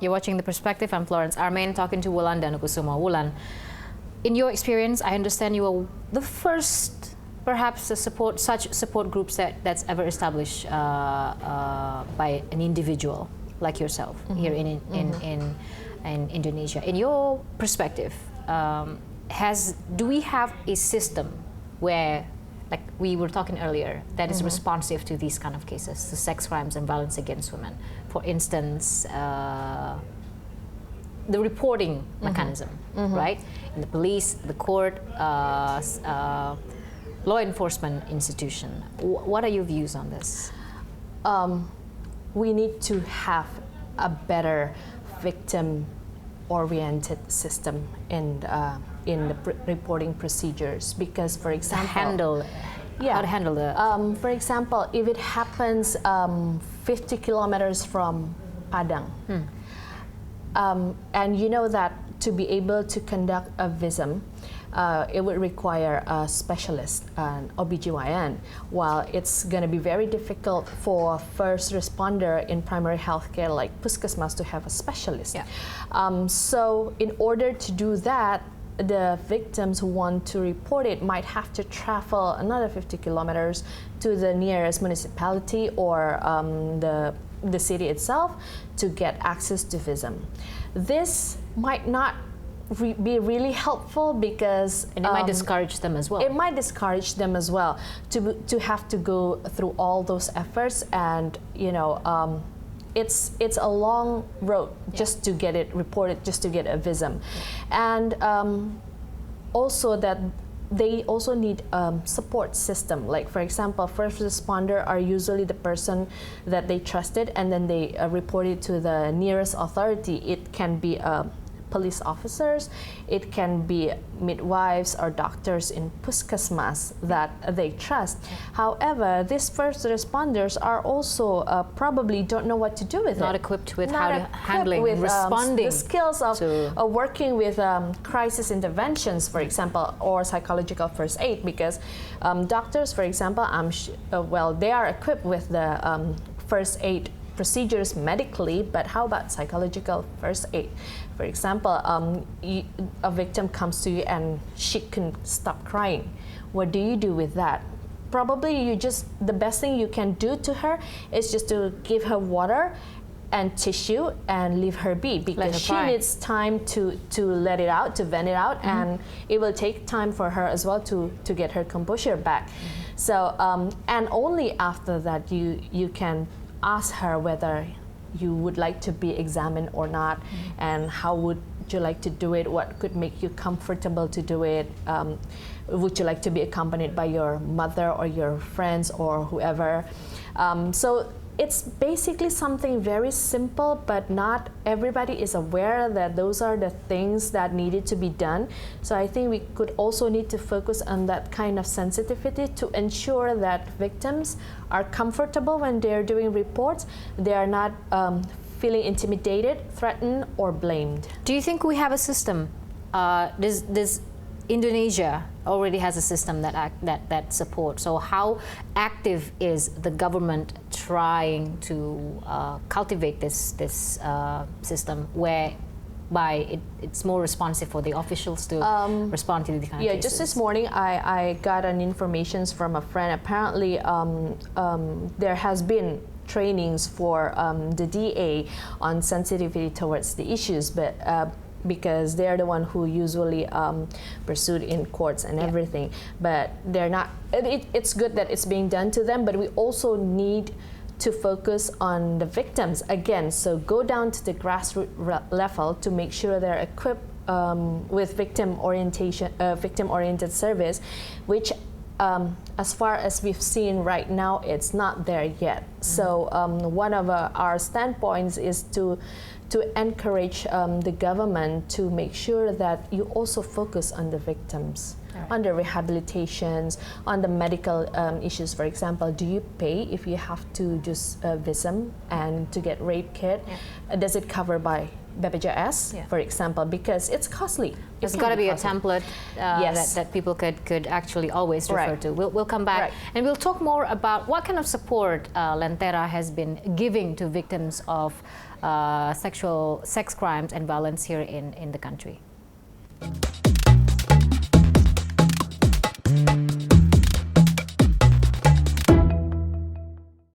You're watching The Perspective. I'm Florence Armein, talking to Wulan Danoekoesoemo. Wulan, in your experience, I understand you were the first, perhaps, such support groups that's ever established by an individual like yourself here in Indonesia. In your perspective, do we have a system where, like we were talking earlier, that is responsive to these kind of cases, to sex crimes and violence against women? For instance, the reporting mechanism, right? In the police, the court, law enforcement institution. What are your views on this? We need to have a better victim-oriented system in the reporting procedures, because, for example, how to handle the. For example, if it happens 50 kilometers from Padang, and you know that to be able to conduct a visum, it would require a specialist, an OBGYN, while it's going to be very difficult for first responder in primary healthcare like Puskesmas to have a specialist. Yeah. So in order to do that, the victims who want to report it might have to travel another 50 kilometers to the nearest municipality or the city itself to get access to visum. This might not be really helpful, because and it might discourage them as well. It might discourage them as well to have to go through all those efforts, and it's a long road just to get it reported, just to get a visum, and also that they also need support system. Like, for example, first responder are usually the person that they trusted, and then they report it to the nearest authority. It can be police officers, it can be midwives or doctors in Puskesmas that they trust. However, these first responders are also probably don't know what to do with Not it. equipped with Not how to handling, with, responding. The skills of working with crisis interventions, for example, or psychological first aid, because doctors, for example, they are equipped with the first aid procedures medically, but how about psychological first aid? For example, a victim comes to you and she couldn't stop crying. What do you do with that? Probably the best thing you can do to her is just to give her water and tissue and leave her be, because she needs time to let it out, to vent it out, and it will take time for her as well to get her composure back. So, and only after that you can ask her whether you would like to be examined or not, and how would you like to do it, what could make you comfortable to do it, would you like to be accompanied by your mother or your friends or whoever. So it's basically something very simple, but not everybody is aware that those are the things that needed to be done. So I think we could also need to focus on that kind of sensitivity to ensure that victims are comfortable when they're doing reports. They are not feeling intimidated, threatened, or blamed. Do you think we have a system? Does Indonesia already has a system that supports? So how active is the government trying to cultivate this system whereby it's more responsive for the officials to respond to these kind of cases? Just this morning I got an information from a friend. Apparently there has been trainings for the DA on sensitivity towards the issues, but because they're the one who usually pursued in courts and everything, but they're not. It's good that it's being done to them, but we also need to focus on the victims again. So go down to the grassroots level to make sure they're equipped with victim-oriented service, which as far as we've seen right now, it's not there yet. So one of our standpoints is to encourage the government to make sure that you also focus on the victims, on the rehabilitations, on the medical issues. For example, do you pay if you have to just visum and to get rape kit? Does it cover by BPJS, Yeah. for example, because it's costly. There's got to be a template Yes. that people could actually always refer Right. to. We'll come back Right. and we'll talk more about what kind of support Lentera has been giving to victims of sex crimes and violence here in the country.